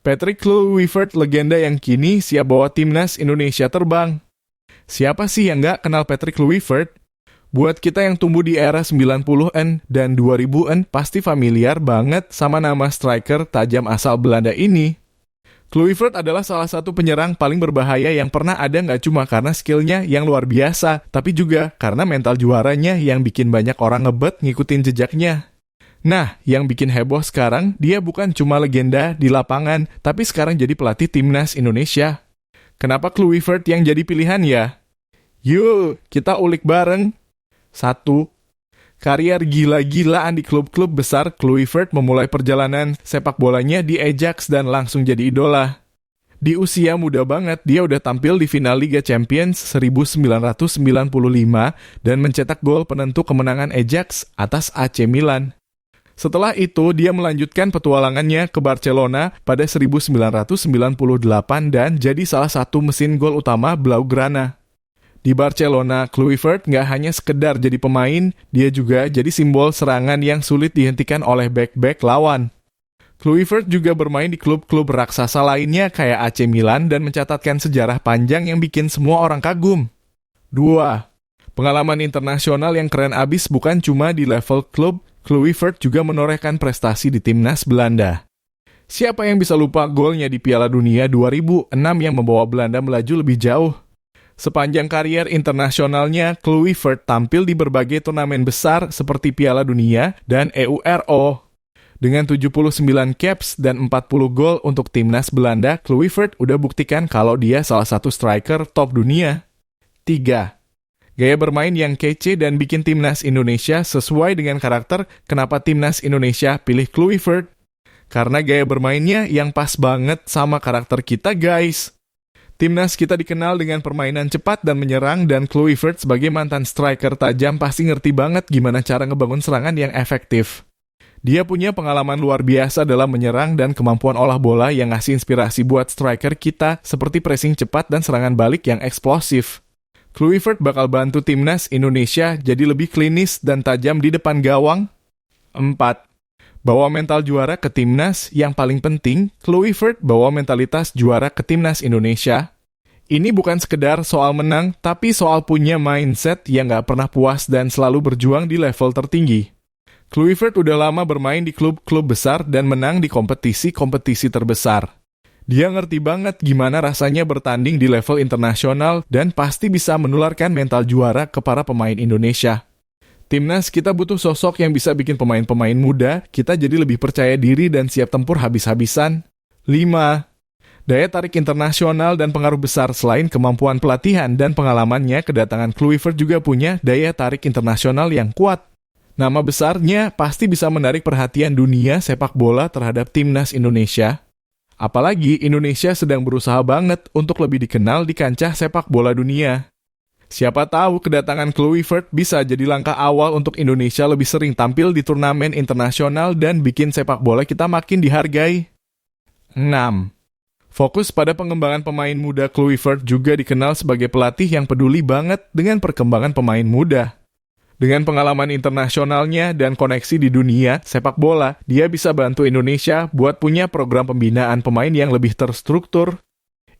Patrick Kluivert, legenda yang kini siap bawa timnas Indonesia terbang. Siapa sih yang nggak kenal Patrick Kluivert? Buat kita yang tumbuh di era 90-an dan 2000-an pasti familiar banget sama nama striker tajam asal Belanda ini. Kluivert adalah salah satu penyerang paling berbahaya yang pernah ada, nggak cuma karena skillnya yang luar biasa, tapi juga karena mental juaranya yang bikin banyak orang ngebet ngikutin jejaknya. Nah, yang bikin heboh sekarang, dia bukan cuma legenda di lapangan, tapi sekarang jadi pelatih timnas Indonesia. Kenapa Kluivert yang jadi pilihan ya? Yuk, kita ulik bareng. 1. Karier gila-gilaan di klub-klub besar, Kluivert memulai perjalanan sepak bolanya di Ajax dan langsung jadi idola. Di usia muda banget, dia udah tampil di final Liga Champions 1995 dan mencetak gol penentu kemenangan Ajax atas AC Milan. Setelah itu, dia melanjutkan petualangannya ke Barcelona pada 1998 dan jadi salah satu mesin gol utama Blaugrana. Di Barcelona, Kluivert nggak hanya sekedar jadi pemain, dia juga jadi simbol serangan yang sulit dihentikan oleh bek-bek lawan. Kluivert juga bermain di klub-klub raksasa lainnya kayak AC Milan dan mencatatkan sejarah panjang yang bikin semua orang kagum. 2. Pengalaman internasional yang keren abis bukan cuma di level klub, Kluivert juga menorehkan prestasi di timnas Belanda. Siapa yang bisa lupa golnya di Piala Dunia 2006 yang membawa Belanda melaju lebih jauh? Sepanjang karier internasionalnya, Kluivert tampil di berbagai turnamen besar seperti Piala Dunia dan EURO. Dengan 79 caps dan 40 gol untuk timnas Belanda, Kluivert udah buktikan kalau dia salah satu striker top dunia. 3. Gaya bermain yang kece dan bikin timnas Indonesia sesuai dengan karakter. Kenapa timnas Indonesia pilih Kluivert? Karena gaya bermainnya yang pas banget sama karakter kita, guys. Timnas kita dikenal dengan permainan cepat dan menyerang, dan Kluivert sebagai mantan striker tajam pasti ngerti banget gimana cara ngebangun serangan yang efektif. Dia punya pengalaman luar biasa dalam menyerang dan kemampuan olah bola yang ngasih inspirasi buat striker kita seperti pressing cepat dan serangan balik yang eksplosif. Kluivert bakal bantu timnas Indonesia jadi lebih klinis dan tajam di depan gawang. 4. Bawa mental juara ke timnas. Yang paling penting, Kluivert bawa mentalitas juara ke timnas Indonesia. Ini bukan sekedar soal menang, tapi soal punya mindset yang gak pernah puas dan selalu berjuang di level tertinggi. Kluivert udah lama bermain di klub-klub besar dan menang di kompetisi-kompetisi terbesar. Dia ngerti banget gimana rasanya bertanding di level internasional dan pasti bisa menularkan mental juara ke para pemain Indonesia. Timnas kita butuh sosok yang bisa bikin pemain-pemain muda kita jadi lebih percaya diri dan siap tempur habis-habisan. 5. Daya tarik internasional dan pengaruh besar. Selain kemampuan pelatihan dan pengalamannya, kedatangan Kluivert juga punya daya tarik internasional yang kuat. Nama besarnya pasti bisa menarik perhatian dunia sepak bola terhadap timnas Indonesia. Apalagi Indonesia sedang berusaha banget untuk lebih dikenal di kancah sepak bola dunia. Siapa tahu kedatangan Kluivert bisa jadi langkah awal untuk Indonesia lebih sering tampil di turnamen internasional dan bikin sepak bola kita makin dihargai. 6. Fokus pada pengembangan pemain muda. Kluivert juga dikenal sebagai pelatih yang peduli banget dengan perkembangan pemain muda. Dengan pengalaman internasionalnya dan koneksi di dunia sepak bola, dia bisa bantu Indonesia buat punya program pembinaan pemain yang lebih terstruktur.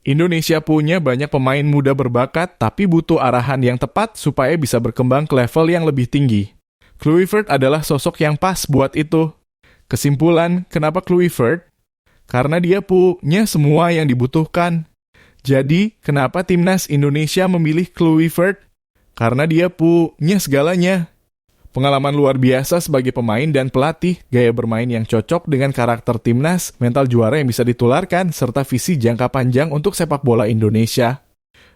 Indonesia punya banyak pemain muda berbakat, tapi butuh arahan yang tepat supaya bisa berkembang ke level yang lebih tinggi. Kluivert adalah sosok yang pas buat itu. Kesimpulan, kenapa Kluivert? Karena dia punya semua yang dibutuhkan. Jadi, kenapa timnas Indonesia memilih Kluivert? Karena dia punya segalanya. Pengalaman luar biasa sebagai pemain dan pelatih, gaya bermain yang cocok dengan karakter timnas, mental juara yang bisa ditularkan, serta visi jangka panjang untuk sepak bola Indonesia.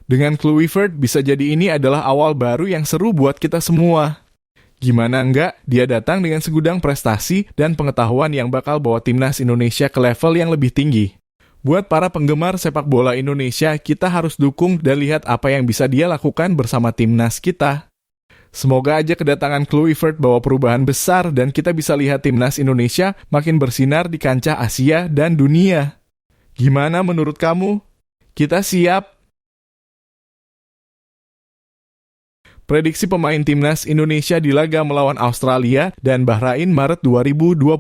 Dengan Kluivert, bisa jadi ini adalah awal baru yang seru buat kita semua. Gimana enggak, dia datang dengan segudang prestasi dan pengetahuan yang bakal bawa timnas Indonesia ke level yang lebih tinggi. Buat para penggemar sepak bola Indonesia, kita harus dukung dan lihat apa yang bisa dia lakukan bersama timnas kita. Semoga aja kedatangan Kluivert bawa perubahan besar dan kita bisa lihat timnas Indonesia makin bersinar di kancah Asia dan dunia. Gimana menurut kamu? Kita siap? Prediksi pemain timnas Indonesia di laga melawan Australia dan Bahrain Maret 2025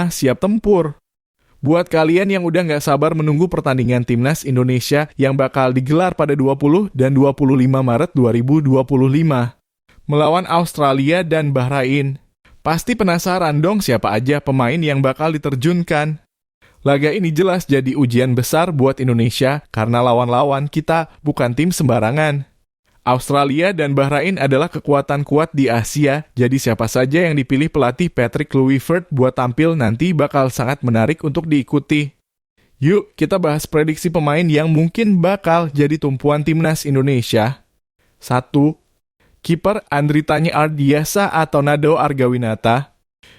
siap tempur. Buat kalian yang udah nggak sabar menunggu pertandingan Timnas Indonesia yang bakal digelar pada 20 dan 25 Maret 2025 melawan Australia dan Bahrain. Pasti penasaran dong siapa aja pemain yang bakal diterjunkan. Laga ini jelas jadi ujian besar buat Indonesia karena lawan-lawan kita bukan tim sembarangan. Australia dan Bahrain adalah kekuatan kuat di Asia, jadi siapa saja yang dipilih pelatih Patrick Kluivert buat tampil nanti bakal sangat menarik untuk diikuti. Yuk, kita bahas prediksi pemain yang mungkin bakal jadi tumpuan timnas Indonesia. 1. Kiper Andritani Ardiasa atau Nadeo Argawinata.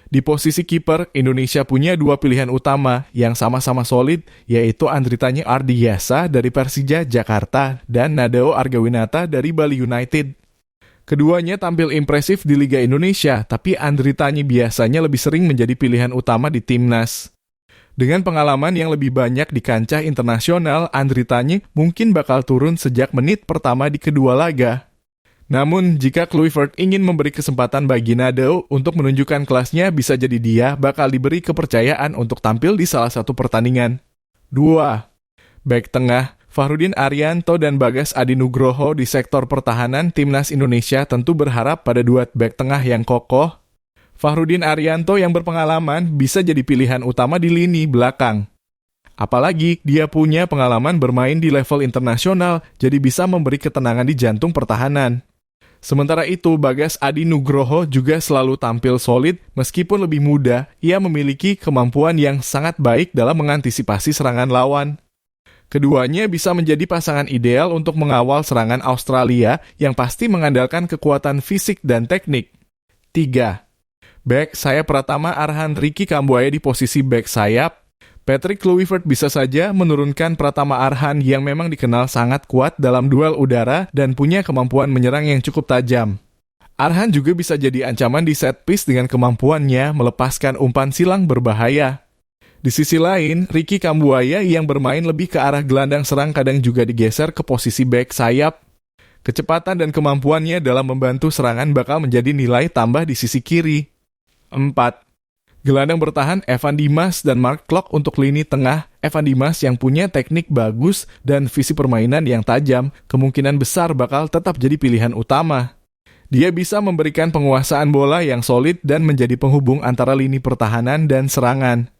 Di posisi kiper, Indonesia punya dua pilihan utama yang sama-sama solid, yaitu Andritani Ardiasa dari Persija Jakarta dan Nadeo Argawinata dari Bali United. Keduanya tampil impresif di Liga Indonesia, tapi Andritani biasanya lebih sering menjadi pilihan utama di timnas. Dengan pengalaman yang lebih banyak di kancah internasional, Andritani mungkin bakal turun sejak menit pertama di kedua laga. Namun, jika Kluivert ingin memberi kesempatan bagi Nadeo untuk menunjukkan kelasnya, bisa jadi dia bakal diberi kepercayaan untuk tampil di salah satu pertandingan. 2. Bek tengah, Fahrudin Arianto dan Bagas Adi Nugroho di sektor pertahanan Timnas Indonesia tentu berharap pada duet bek tengah yang kokoh. Fahrudin Arianto yang berpengalaman bisa jadi pilihan utama di lini belakang. Apalagi dia punya pengalaman bermain di level internasional, jadi bisa memberi ketenangan di jantung pertahanan. Sementara itu, Bagas Adi Nugroho juga selalu tampil solid, meskipun lebih muda, ia memiliki kemampuan yang sangat baik dalam mengantisipasi serangan lawan. Keduanya bisa menjadi pasangan ideal untuk mengawal serangan Australia yang pasti mengandalkan kekuatan fisik dan teknik. 3. Bek sayap Pratama Arhan Ricky Kambuaya di posisi bek sayap. Patrick Kluivert bisa saja menurunkan Pratama Arhan yang memang dikenal sangat kuat dalam duel udara dan punya kemampuan menyerang yang cukup tajam. Arhan juga bisa jadi ancaman di set piece dengan kemampuannya melepaskan umpan silang berbahaya. Di sisi lain, Ricky Kambuaya yang bermain lebih ke arah gelandang serang kadang juga digeser ke posisi bek sayap. Kecepatan dan kemampuannya dalam membantu serangan bakal menjadi nilai tambah di sisi kiri. 4. Gelandang bertahan Evan Dimas dan Mark Klok untuk lini tengah. Evan Dimas yang punya teknik bagus dan visi permainan yang tajam, kemungkinan besar bakal tetap jadi pilihan utama. Dia bisa memberikan penguasaan bola yang solid dan menjadi penghubung antara lini pertahanan dan serangan.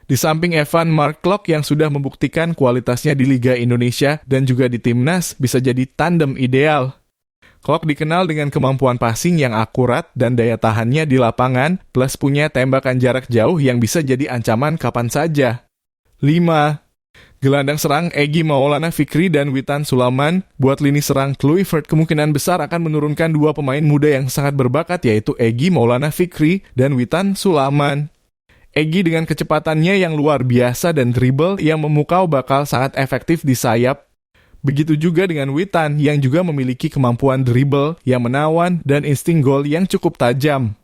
Di samping Evan, Mark Klok yang sudah membuktikan kualitasnya di Liga Indonesia dan juga di Timnas bisa jadi tandem ideal. Klok dikenal dengan kemampuan passing yang akurat dan daya tahannya di lapangan, plus punya tembakan jarak jauh yang bisa jadi ancaman kapan saja. 5. Gelandang serang Egy Maulana Fikri dan Witan Sulaiman. Buat lini serang, Kluivert kemungkinan besar akan menurunkan dua pemain muda yang sangat berbakat, yaitu Egy Maulana Fikri dan Witan Sulaiman. Egy dengan kecepatannya yang luar biasa dan dribble yang memukau bakal sangat efektif di sayap. Begitu juga dengan Witan yang juga memiliki kemampuan dribble yang menawan dan insting gol yang cukup tajam.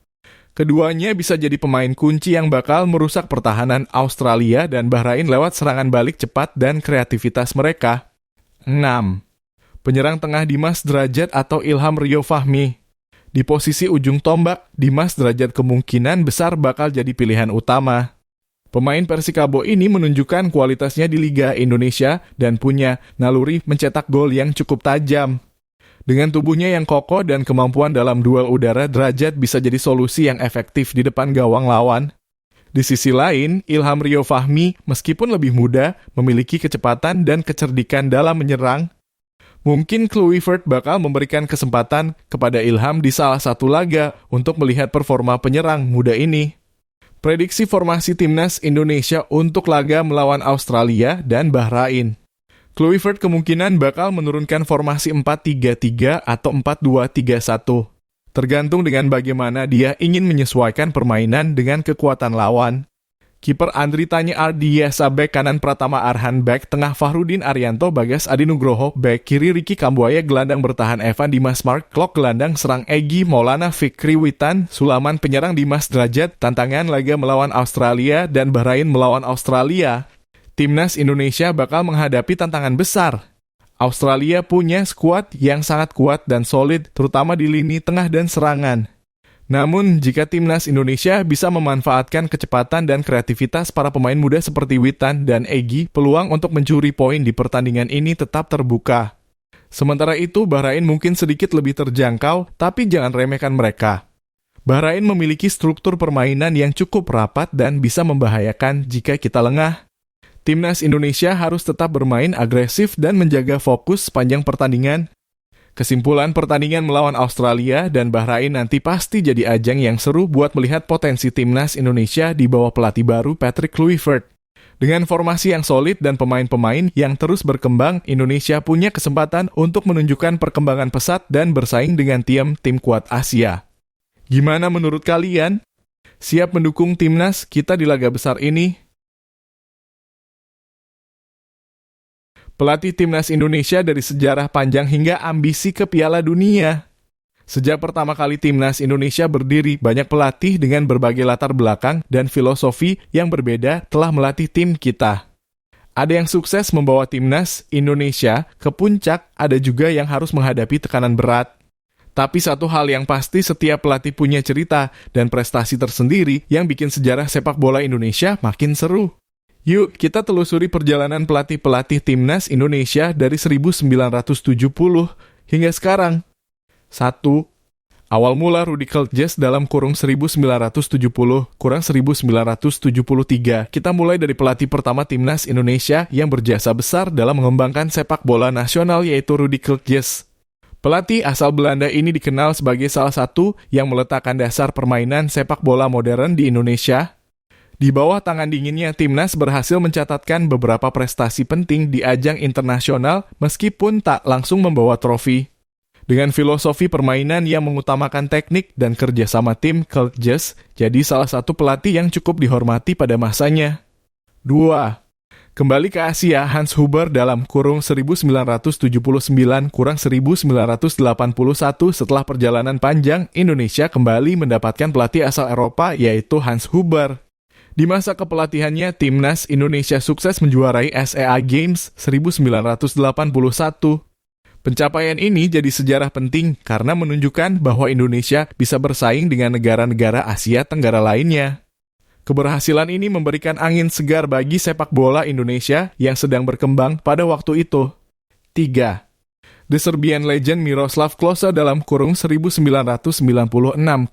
Keduanya bisa jadi pemain kunci yang bakal merusak pertahanan Australia dan Bahrain lewat serangan balik cepat dan kreativitas mereka. 6. Penyerang tengah Dimas Drajat atau Ilham Rio Fahmi. Di posisi ujung tombak, Dimas Drajat kemungkinan besar bakal jadi pilihan utama. Pemain Persikabo ini menunjukkan kualitasnya di Liga Indonesia dan punya naluri mencetak gol yang cukup tajam. Dengan tubuhnya yang kokoh dan kemampuan dalam duel udara, Drajat bisa jadi solusi yang efektif di depan gawang lawan. Di sisi lain, Ilham Rio Fahmi, meskipun lebih muda, memiliki kecepatan dan kecerdikan dalam menyerang. Mungkin Kluivert bakal memberikan kesempatan kepada Ilham di salah satu laga untuk melihat performa penyerang muda ini. Prediksi formasi Timnas Indonesia untuk laga melawan Australia dan Bahrain. Kluivert kemungkinan bakal menurunkan formasi 4-3-3 atau 4-2-3-1. Tergantung dengan bagaimana dia ingin menyesuaikan permainan dengan kekuatan lawan. Kiper Andritani Ardiasa, bek kanan Pratama Arhan, bek tengah Fahrudin Arianto, Bagas Adi Nugroho, bek kiri Ricky Kambuaya, gelandang bertahan Evan Dimas Mark Klok, gelandang serang Egy Maulana Fikri Witan Sulaiman, penyerang Dimas Drajat. Tantangan laga melawan Australia dan Bahrain melawan Australia. Timnas Indonesia bakal menghadapi tantangan besar. Australia punya skuad yang sangat kuat dan solid, terutama di lini tengah dan serangan. Namun, jika timnas Indonesia bisa memanfaatkan kecepatan dan kreativitas para pemain muda seperti Witan dan Egy, peluang untuk mencuri poin di pertandingan ini tetap terbuka. Sementara itu, Bahrain mungkin sedikit lebih terjangkau, tapi jangan remehkan mereka. Bahrain memiliki struktur permainan yang cukup rapat dan bisa membahayakan jika kita lengah. Timnas Indonesia harus tetap bermain agresif dan menjaga fokus sepanjang pertandingan. Kesimpulan pertandingan melawan Australia dan Bahrain nanti pasti jadi ajang yang seru buat melihat potensi timnas Indonesia di bawah pelatih baru Patrick Kluivert. Dengan formasi yang solid dan pemain-pemain yang terus berkembang, Indonesia punya kesempatan untuk menunjukkan perkembangan pesat dan bersaing dengan tim kuat Asia. Gimana menurut kalian? Siap mendukung timnas kita di laga besar ini? Pelatih timnas Indonesia dari sejarah panjang hingga ambisi ke Piala Dunia. Sejak pertama kali timnas Indonesia berdiri, banyak pelatih dengan berbagai latar belakang dan filosofi yang berbeda telah melatih tim kita. Ada yang sukses membawa timnas Indonesia ke puncak, ada juga yang harus menghadapi tekanan berat. Tapi satu hal yang pasti, setiap pelatih punya cerita dan prestasi tersendiri yang bikin sejarah sepak bola Indonesia makin seru. Yuk, kita telusuri perjalanan pelatih-pelatih timnas Indonesia dari 1970 hingga sekarang. 1. Awal mula Rudy Kurtjes dalam kurung 1970 kurang 1973. Kita mulai dari pelatih pertama timnas Indonesia yang berjasa besar dalam mengembangkan sepak bola nasional, yaitu Rudy Kurtjes. Pelatih asal Belanda ini dikenal sebagai salah satu yang meletakkan dasar permainan sepak bola modern di Indonesia. Di bawah tangan dinginnya, timnas berhasil mencatatkan beberapa prestasi penting di ajang internasional meskipun tak langsung membawa trofi. Dengan filosofi permainan yang mengutamakan teknik dan kerjasama tim, Kurtjes jadi salah satu pelatih yang cukup dihormati pada masanya. 2. Kembali ke Asia, Hans Huber dalam kurung 1979 kurang 1981 setelah perjalanan panjang, Indonesia kembali mendapatkan pelatih asal Eropa, yaitu Hans Huber. Di masa kepelatihannya, timnas Indonesia sukses menjuarai SEA Games 1981. Pencapaian ini jadi sejarah penting karena menunjukkan bahwa Indonesia bisa bersaing dengan negara-negara Asia Tenggara lainnya. Keberhasilan ini memberikan angin segar bagi sepak bola Indonesia yang sedang berkembang pada waktu itu. 3. The Serbian legend Miroslav Klose dalam kurung 1996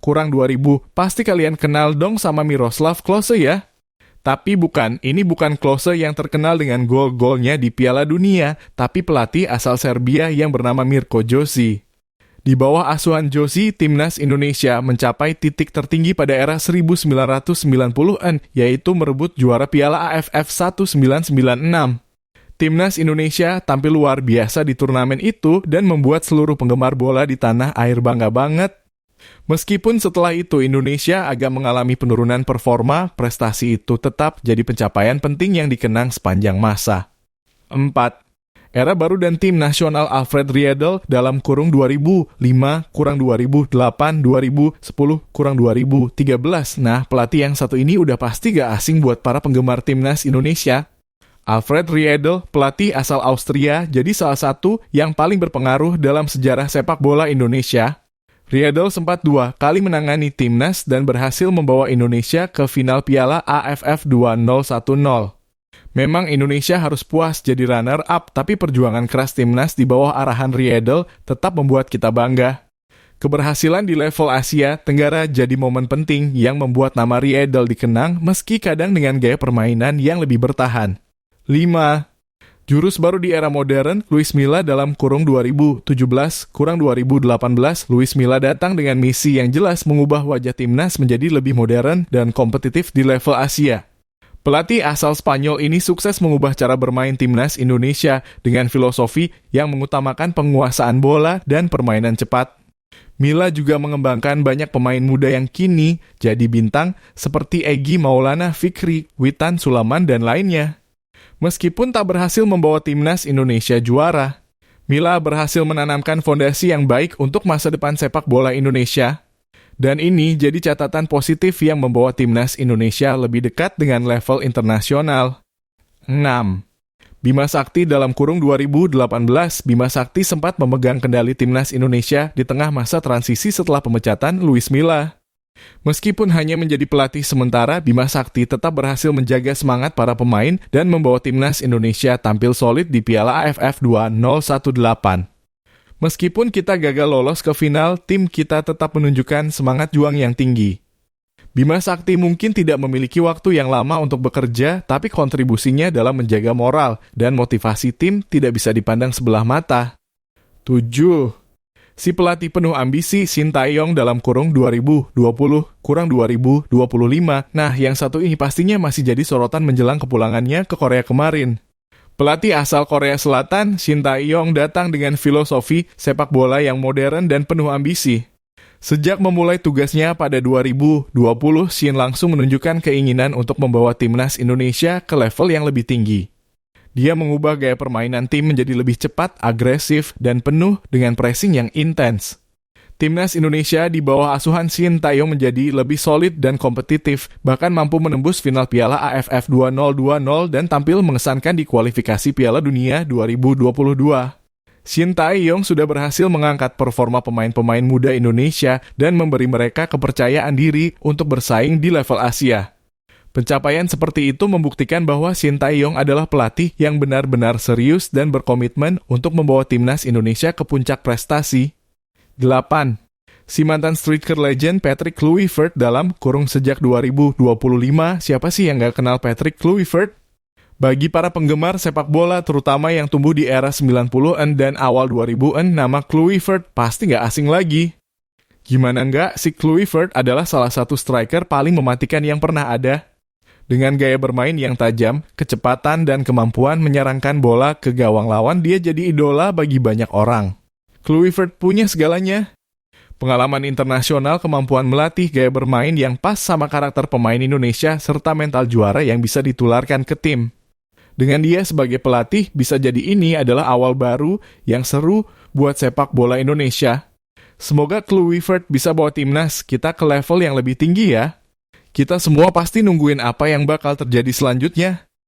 kurang 2000. Pasti kalian kenal dong sama Miroslav Klose ya? Tapi ini bukan Klose yang terkenal dengan gol-golnya di Piala Dunia, tapi pelatih asal Serbia yang bernama Mirko Jozic. Di bawah asuhan Jozic, timnas Indonesia mencapai titik tertinggi pada era 1990-an, yaitu merebut juara Piala AFF 1996. Timnas Indonesia tampil luar biasa di turnamen itu dan membuat seluruh penggemar bola di tanah air bangga banget. Meskipun setelah itu Indonesia agak mengalami penurunan performa, prestasi itu tetap jadi pencapaian penting yang dikenang sepanjang masa. 4. Era baru dan tim nasional Alfred Riedel dalam kurung 2005 kurang 2008 2010 kurang 2013. Nah, pelatih yang satu ini udah pasti gak asing buat para penggemar timnas Indonesia. Alfred Riedel, pelatih asal Austria, jadi salah satu yang paling berpengaruh dalam sejarah sepak bola Indonesia. Riedel sempat 2 kali menangani timnas dan berhasil membawa Indonesia ke final Piala AFF 2010. Memang Indonesia harus puas jadi runner-up, tapi perjuangan keras timnas di bawah arahan Riedel tetap membuat kita bangga. Keberhasilan di level Asia Tenggara jadi momen penting yang membuat nama Riedel dikenang meski kadang dengan gaya permainan yang lebih bertahan. 5. Jurus baru di era modern, Luis Milla dalam kurung 2017 kurang 2018. Luis Milla datang dengan misi yang jelas mengubah wajah timnas menjadi lebih modern dan kompetitif di level Asia. Pelatih asal Spanyol ini sukses mengubah cara bermain timnas Indonesia dengan filosofi yang mengutamakan penguasaan bola dan permainan cepat. Milla juga mengembangkan banyak pemain muda yang kini jadi bintang seperti Egy Maulana Fikri, Witan Sulaiman, dan lainnya. Meskipun tak berhasil membawa timnas Indonesia juara, Milla berhasil menanamkan fondasi yang baik untuk masa depan sepak bola Indonesia. Dan ini jadi catatan positif yang membawa timnas Indonesia lebih dekat dengan level internasional. 6. Bima Sakti dalam kurung 2018, Bima Sakti sempat memegang kendali timnas Indonesia di tengah masa transisi setelah pemecatan Luis Milla. Meskipun hanya menjadi pelatih sementara, Bima Sakti tetap berhasil menjaga semangat para pemain dan membawa timnas Indonesia tampil solid di Piala AFF 2018. Meskipun kita gagal lolos ke final, tim kita tetap menunjukkan semangat juang yang tinggi. Bima Sakti mungkin tidak memiliki waktu yang lama untuk bekerja, tapi kontribusinya dalam menjaga moral dan motivasi tim tidak bisa dipandang sebelah mata. 7. Si pelatih penuh ambisi Shin Tae-yong dalam kurung 2020 kurang 2025. Nah, yang satu ini pastinya masih jadi sorotan menjelang kepulangannya ke Korea kemarin. Pelatih asal Korea Selatan, Shin Tae-yong datang dengan filosofi sepak bola yang modern dan penuh ambisi. Sejak memulai tugasnya pada 2020, Shin langsung menunjukkan keinginan untuk membawa timnas Indonesia ke level yang lebih tinggi. Dia mengubah gaya permainan tim menjadi lebih cepat, agresif, dan penuh dengan pressing yang intens. Timnas Indonesia di bawah asuhan Shin Tae-yong menjadi lebih solid dan kompetitif, bahkan mampu menembus final Piala AFF 2020 dan tampil mengesankan di kualifikasi Piala Dunia 2022. Shin Tae-yong sudah berhasil mengangkat performa pemain-pemain muda Indonesia dan memberi mereka kepercayaan diri untuk bersaing di level Asia. Pencapaian seperti itu membuktikan bahwa Shin Tae-yong adalah pelatih yang benar-benar serius dan berkomitmen untuk membawa timnas Indonesia ke puncak prestasi. 8. Si mantan striker legend Patrick Kluivert dalam kurung sejak 2025. Siapa sih yang gak kenal Patrick Kluivert? Bagi para penggemar sepak bola, terutama yang tumbuh di era 90-an dan awal 2000-an, nama Kluivert pasti nggak asing lagi. Gimana nggak, si Kluivert adalah salah satu striker paling mematikan yang pernah ada. Dengan gaya bermain yang tajam, kecepatan, dan kemampuan menyerangkan bola ke gawang lawan, dia jadi idola bagi banyak orang. Kluivert punya segalanya. Pengalaman internasional, kemampuan melatih, gaya bermain yang pas sama karakter pemain Indonesia, serta mental juara yang bisa ditularkan ke tim. Dengan dia sebagai pelatih, bisa jadi ini adalah awal baru yang seru buat sepak bola Indonesia. Semoga Kluivert bisa bawa timnas kita ke level yang lebih tinggi ya. Kita semua pasti nungguin apa yang bakal terjadi selanjutnya.